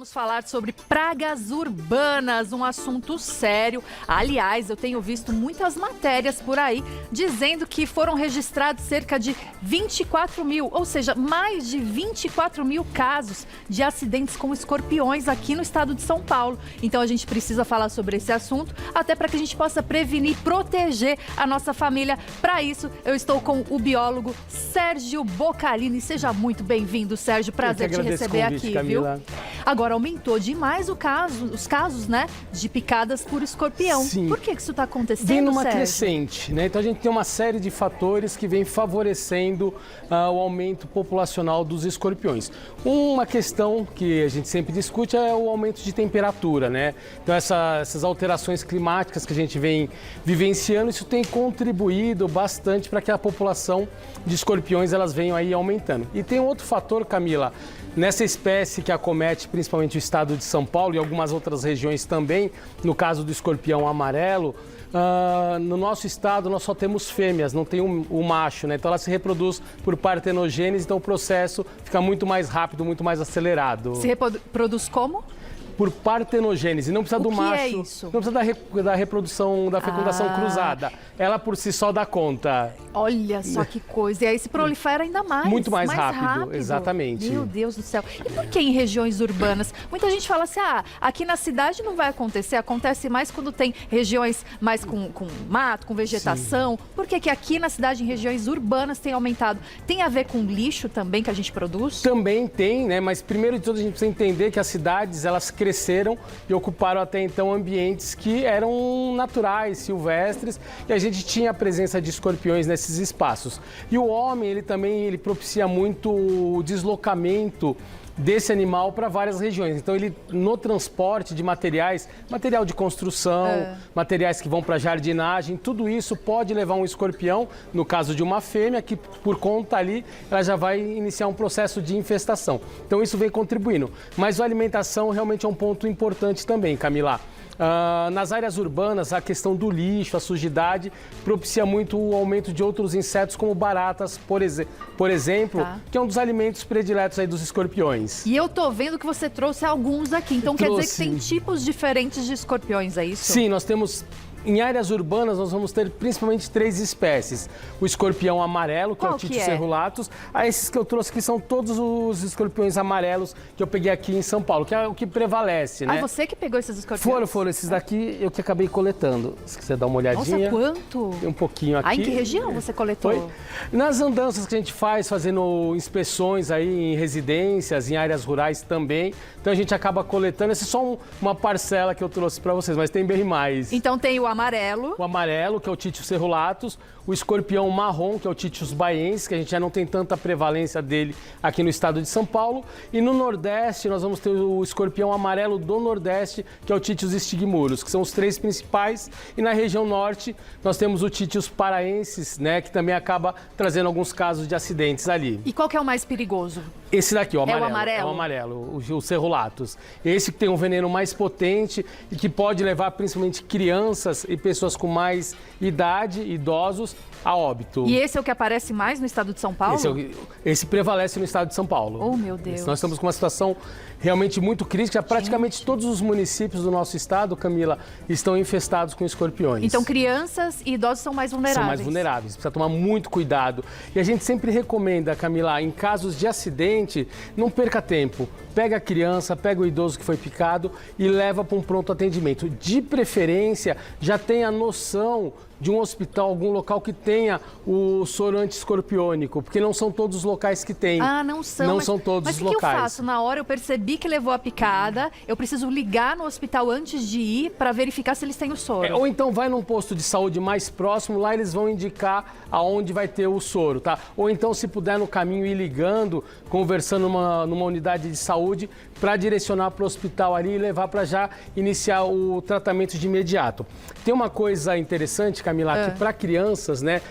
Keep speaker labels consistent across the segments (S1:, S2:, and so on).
S1: Vamos falar sobre pragas urbanas, um assunto sério. Aliás, eu tenho visto muitas matérias por aí dizendo que foram registrados cerca de 24 mil, ou seja, mais de 24 mil casos de acidentes com escorpiões aqui no estado de São Paulo. Então a gente precisa falar sobre esse assunto, até para que a gente possa prevenir, proteger a nossa família. Para isso, eu estou com o biólogo Sérgio Boccalini. Seja muito bem-vindo, Sérgio. Prazer te receber aqui,
S2: Camila.
S1: viu? Agora, aumentou demais os casos, né, de picadas por escorpião.
S2: Sim.
S1: Por que isso está acontecendo,
S2: Vem numa
S1: Sérgio?
S2: crescente, né? Então a gente tem uma série de fatores que vem favorecendo o aumento populacional dos escorpiões. Uma questão que a gente sempre discute é o aumento de temperatura, né? Então essas alterações climáticas que a gente vem vivenciando, isso tem contribuído bastante para que a população de escorpiões elas venham aí aumentando. E tem outro fator, Camila, nessa espécie que acomete principalmente o estado de São Paulo e algumas outras regiões também, no caso do escorpião amarelo, no nosso estado nós só temos fêmeas, não tem o macho, né? Então ela se reproduz por partenogênese, então o processo fica muito mais rápido, muito mais acelerado.
S1: Se reproduz como?
S2: Por partenogênese, não precisa do macho,
S1: é isso?
S2: não precisa da reprodução, da fecundação cruzada. Ela por si só dá conta.
S1: Olha só que coisa. E aí se prolifera ainda mais.
S2: Muito mais rápido, exatamente.
S1: Meu Deus do céu. E por que em regiões urbanas? Muita gente fala assim, aqui na cidade não vai acontecer, acontece mais quando tem regiões mais com mato, com vegetação. Sim. Por que aqui na cidade, em regiões urbanas, tem aumentado? Tem a ver com lixo também que a gente produz?
S2: Também tem, né? Mas primeiro de tudo a gente precisa entender que as cidades, elas cresceram e ocuparam até então ambientes que eram naturais, silvestres, e a gente tinha a presença de escorpiões nesses espaços. E o homem, ele propicia muito o deslocamento desse animal para várias regiões. Então, ele no transporte de materiais, material de construção, materiais que vão para jardinagem, tudo isso pode levar um escorpião, no caso de uma fêmea, que por conta ali, ela já vai iniciar um processo de infestação. Então, isso vem contribuindo. Mas a alimentação realmente é um ponto importante também, Camila. Nas áreas urbanas, a questão do lixo, a sujidade, propicia muito o aumento de outros insetos, como baratas, por exemplo, que é um dos alimentos prediletos aí dos escorpiões.
S1: E eu tô vendo que você trouxe alguns aqui, então quer dizer que tem tipos diferentes de escorpiões, é isso?
S2: Sim, nós temos... Em áreas urbanas, nós vamos ter principalmente 3 espécies. O escorpião amarelo, que é o Typhus cerulatus. Esses que eu trouxe aqui são todos os escorpiões amarelos que eu peguei aqui em São Paulo, que é o que prevalece, né?
S1: Você que pegou esses escorpiões?
S2: Foram. Esses daqui eu que acabei coletando. Se quiser dar uma olhadinha.
S1: Nossa, quanto?
S2: Tem um pouquinho aqui.
S1: Em que região você coletou?
S2: Foi nas andanças que a gente faz, fazendo inspeções aí em residências, em áreas rurais também. Então a gente acaba coletando. Essa é só uma parcela que eu trouxe para vocês, mas tem bem mais.
S1: Então tem o amarelo.
S2: O amarelo, que é o Typhus cerulatus, o escorpião marrom, que é o Typhus baiensis, que a gente já não tem tanta prevalência dele aqui no estado de São Paulo. E no Nordeste, nós vamos ter o escorpião amarelo do Nordeste, que é o Typhus stigmurus, que são os 3 principais. E na região Norte, nós temos o Typhus paraensis, né, que também acaba trazendo alguns casos de acidentes ali.
S1: E qual que é o mais perigoso?
S2: Esse daqui, o amarelo.
S1: É o amarelo?
S2: É o amarelo, o cerulatus. Esse que tem um veneno mais potente e que pode levar principalmente crianças e pessoas com mais idade, idosos, a óbito.
S1: E esse é o que aparece mais no estado de São Paulo?
S2: Esse prevalece no estado de São Paulo.
S1: Oh, meu Deus.
S2: Nós estamos com uma situação realmente muito crítica. Praticamente todos os municípios do nosso estado, Camila, estão infestados com escorpiões.
S1: Então, crianças e idosos são mais vulneráveis.
S2: São mais vulneráveis. Precisa tomar muito cuidado. E a gente sempre recomenda, Camila, em casos de acidente, não perca tempo. Pega a criança, pega o idoso que foi picado e leva para um pronto atendimento. De preferência, já tenha noção de um hospital, algum local que tenha o soro anti-escorpiônico, porque não são todos os locais que tem.
S1: Não são.
S2: Não são todos os locais.
S1: Mas o que eu faço? Na hora eu percebi que levou a picada, eu preciso ligar no hospital antes de ir para verificar se eles têm o soro.
S2: Ou então vai num posto de saúde mais próximo, lá eles vão indicar aonde vai ter o soro, tá? Ou então, se puder no caminho ir ligando, conversando numa unidade de saúde, para direcionar para o hospital ali e levar para já iniciar o tratamento de imediato. Tem uma coisa interessante, Camila, que para crianças, né,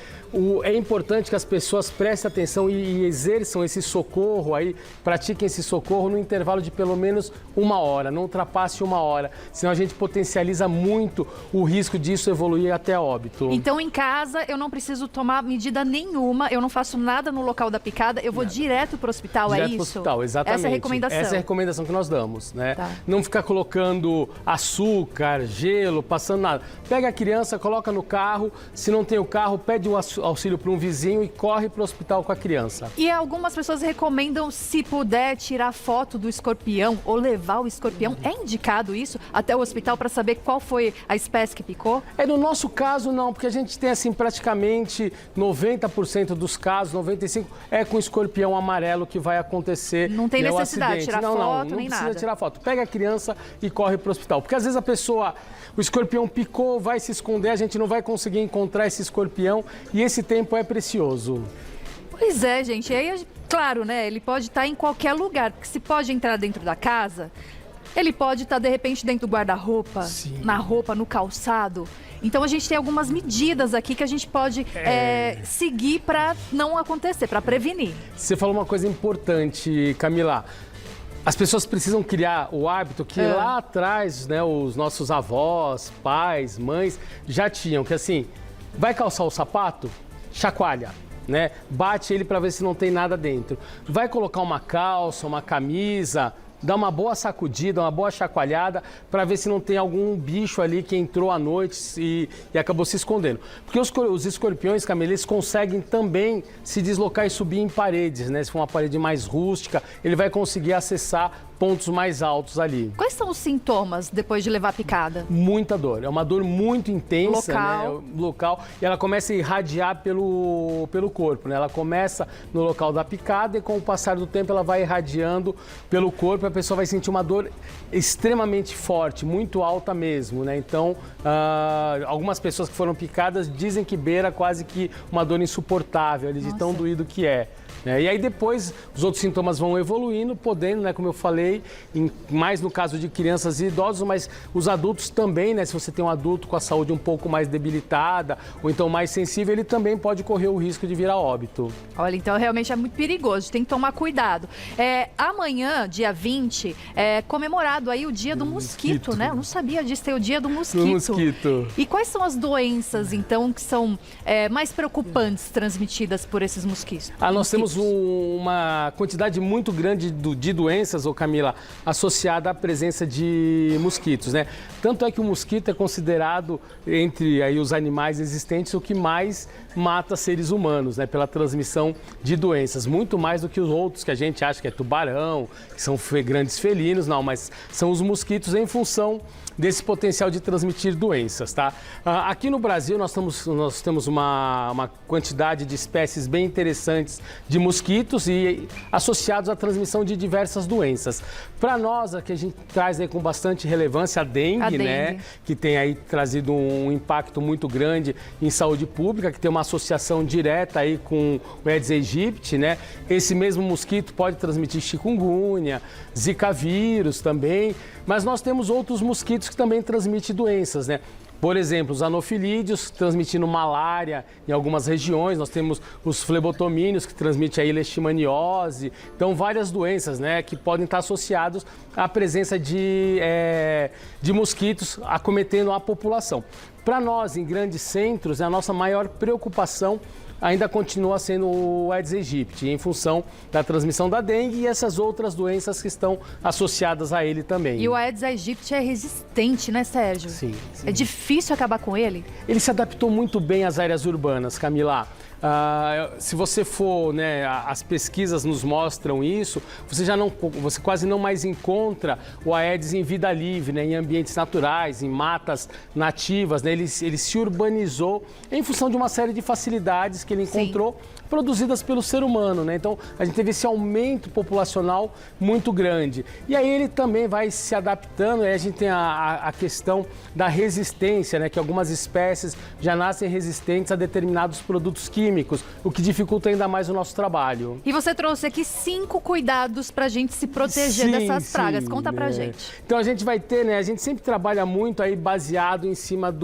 S2: é importante que as pessoas prestem atenção e exerçam esse socorro aí, pratiquem esse socorro no intervalo de pelo menos 1 hora, não ultrapasse 1 hora, senão a gente potencializa muito o risco disso evoluir até óbito.
S1: Então, em casa, eu não preciso tomar medida nenhuma, eu não faço nada no local da picada, eu vou direto para o hospital,
S2: direto
S1: é isso?
S2: Pro hospital, exatamente.
S1: Essa é a recomendação.
S2: Essa é a recomendação que nós damos, né?
S1: Tá.
S2: Não ficar colocando açúcar, gelo, passando nada. Pega a criança, coloca no carro, se não tem o carro, pede o auxílio para um vizinho e corre para o hospital com a criança.
S1: E algumas pessoas recomendam, se puder, tirar foto do escorpião ou levar o escorpião. É indicado isso até o hospital para saber qual foi a espécie que picou?
S2: No nosso caso, não, porque a gente tem, assim, praticamente 90% dos casos, 95%, é com escorpião amarelo que vai acontecer.
S1: Não tem necessidade de tirar foto, nem nada.
S2: Não precisa tirar foto. Pega a criança e corre para o hospital. Porque às vezes a pessoa, o escorpião picou, vai se esconder, a gente não vai conseguir encontrar esse escorpião e esse tempo é precioso.
S1: Pois é, gente. E aí, claro, né? Ele pode estar em qualquer lugar, porque se pode entrar dentro da casa, ele pode estar, de repente, dentro do guarda-roupa, na roupa, no calçado. Então, a gente tem algumas medidas aqui que a gente pode seguir para não acontecer, para prevenir.
S2: Você falou uma coisa importante, Camila. As pessoas precisam criar o hábito que lá atrás, né, os nossos avós, pais, mães já tinham, que assim, vai calçar o sapato, chacoalha, né? Bate ele para ver se não tem nada dentro. Vai colocar uma calça, uma camisa, dá uma boa sacudida, uma boa chacoalhada para ver se não tem algum bicho ali que entrou à noite e acabou se escondendo. Porque os escorpiões, Camila, eles conseguem também se deslocar e subir em paredes, né? Se for uma parede mais rústica, ele vai conseguir acessar pontos mais altos ali.
S1: Quais são os sintomas depois de levar a picada?
S2: Muita dor. É uma dor muito intensa,
S1: local.
S2: Né? Local. E ela começa a irradiar pelo corpo, né? Ela começa no local da picada e com o passar do tempo ela vai irradiando pelo corpo e a pessoa vai sentir uma dor extremamente forte, muito alta mesmo, né? Então, algumas pessoas que foram picadas dizem que beira quase que uma dor insuportável ali, de tão doído que é. E aí depois os outros sintomas vão evoluindo, podendo, né, como eu falei, mais no caso de crianças e idosos, mas os adultos também, né, se você tem um adulto com a saúde um pouco mais debilitada ou então mais sensível, ele também pode correr o risco de virar óbito.
S1: Olha, então realmente é muito perigoso, tem que tomar cuidado. Amanhã, dia 20, é comemorado aí o dia do mosquito, né? Eu não sabia disso, tem o dia do mosquito. E quais são as doenças, então, que são mais preocupantes transmitidas por esses mosquitos?
S2: Nós temos uma quantidade muito grande de doenças, Camila, associada à presença de mosquitos, né? Tanto é que o mosquito é considerado, entre aí os animais existentes, o que mais mata seres humanos, né? Pela transmissão de doenças, muito mais do que os outros que a gente acha que é tubarão, que são grandes felinos, não, mas são os mosquitos em função desse potencial de transmitir doenças, tá? Aqui no Brasil nós temos uma quantidade de espécies bem interessantes de mosquitos e associados à transmissão de diversas doenças. Para nós, aqui a gente traz aí com bastante relevância a dengue, né? Que tem aí trazido um impacto muito grande em saúde pública, que tem uma associação direta aí com o Aedes aegypti, né? Esse mesmo mosquito pode transmitir chikungunya, zika vírus também, mas nós temos outros mosquitos que também transmitem doenças, né? Por exemplo, os anofilídeos transmitindo malária em algumas regiões, nós temos os flebotomíneos que transmitem a leishmaniose, então várias doenças, né, que podem estar associados à presença de mosquitos acometendo a população. Para nós, em grandes centros, a nossa maior preocupação ainda continua sendo o Aedes aegypti, em função da transmissão da dengue e essas outras doenças que estão associadas a ele também.
S1: E o Aedes aegypti é resistente, né, Sérgio?
S2: Sim.
S1: É difícil acabar com ele?
S2: Ele se adaptou muito bem às áreas urbanas, Camila. Se você for, né, as pesquisas nos mostram isso, você quase não mais encontra o Aedes em vida livre, né, em ambientes naturais, em matas nativas, né, ele se urbanizou em função de uma série de facilidades que ele encontrou, produzidas pelo ser humano, né? Então a gente teve esse aumento populacional muito grande. E aí ele também vai se adaptando, aí a gente tem a questão da resistência, né? Que algumas espécies já nascem resistentes a determinados produtos químicos. químicos, o que dificulta ainda mais o nosso trabalho.
S1: E você trouxe aqui 5 cuidados para a gente se proteger dessas pragas. Conta pra gente.
S2: Então a gente vai ter, né? A gente sempre trabalha muito aí baseado em cima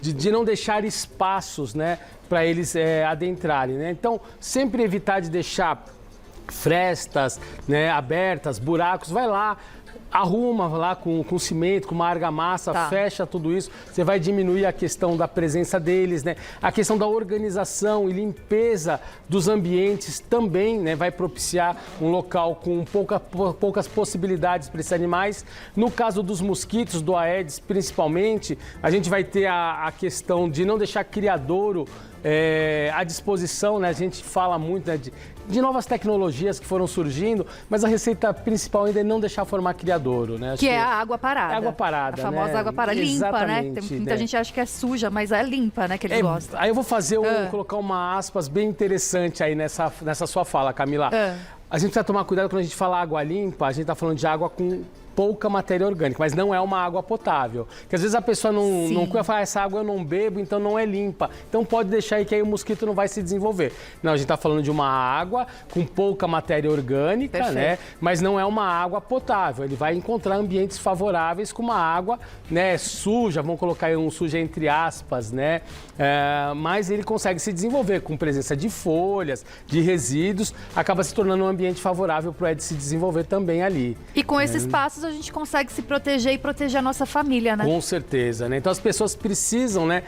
S2: de não deixar espaços, né? Para eles adentrarem, né? Então sempre evitar de deixar frestas, né, abertas, buracos, vai lá, arruma lá com cimento, com uma argamassa, fecha tudo isso, você vai diminuir a questão da presença deles, né? A questão da organização e limpeza dos ambientes também, né, vai propiciar um local com poucas possibilidades para esses animais. No caso dos mosquitos, do Aedes principalmente, a gente vai ter a questão de não deixar criadouro à disposição, né? A gente fala muito, né, de novas tecnologias que foram surgindo, mas a receita principal ainda é não deixar formar criadouro, né?
S1: Que é a água parada.
S2: Água parada,
S1: a famosa água parada. Limpa, né? Muita gente acha que é suja, mas é limpa, né? Que eles gostam.
S2: Aí eu vou colocar uma aspas bem interessante aí nessa sua fala, Camila. A gente precisa tomar cuidado quando a gente fala água limpa, a gente está falando de água com pouca matéria orgânica, mas não é uma água potável. Porque às vezes a pessoa não fala, essa água eu não bebo, então não é limpa. Então pode deixar aí que aí o mosquito não vai se desenvolver. Não, a gente está falando de uma água com pouca matéria orgânica, né? Mas não é uma água potável. Ele vai encontrar ambientes favoráveis com uma água, né, suja, vamos colocar aí um suja entre aspas, né? Mas ele consegue se desenvolver com presença de folhas, de resíduos, acaba se tornando um ambiente favorável para o Aedes se desenvolver também ali.
S1: E com esses passos a gente consegue se proteger e proteger a nossa família, né?
S2: Com certeza, né? Então as pessoas precisam, né,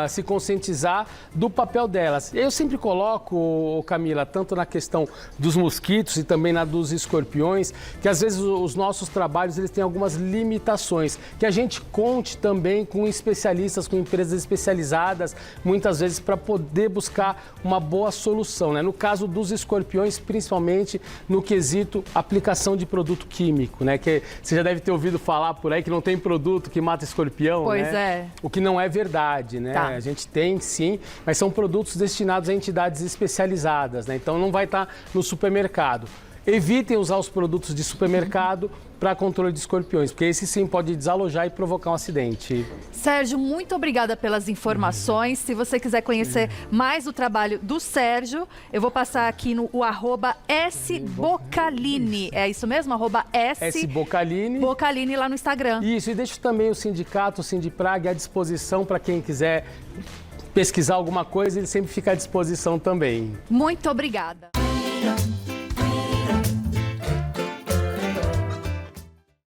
S2: se conscientizar do papel delas. Eu sempre coloco, Camila, tanto na questão dos mosquitos e também na dos escorpiões, que às vezes os nossos trabalhos eles têm algumas limitações, que a gente conte também com especialistas, com empresas especializadas, muitas vezes para poder buscar uma boa solução, né? No caso dos escorpiões, principalmente no quesito aplicação de produto químico, né? Que você já deve ter ouvido falar por aí que não tem produto que mata escorpião,
S1: pois
S2: né? O que não é verdade, né? A gente tem sim, mas são produtos destinados a entidades especializadas, né? Então não vai estar no supermercado. Evitem usar os produtos de supermercado para controle de escorpiões, porque esse sim pode desalojar e provocar um acidente.
S1: Sérgio, muito obrigada pelas informações. Se você quiser conhecer mais o trabalho do Sérgio, eu vou passar aqui no @sbocalini. É isso mesmo? @sbocalini. Bocalini lá no Instagram.
S2: Isso, e deixo também o sindicato, o Sindiprag, à disposição para quem quiser pesquisar alguma coisa, ele sempre fica à disposição também.
S1: Muito obrigada.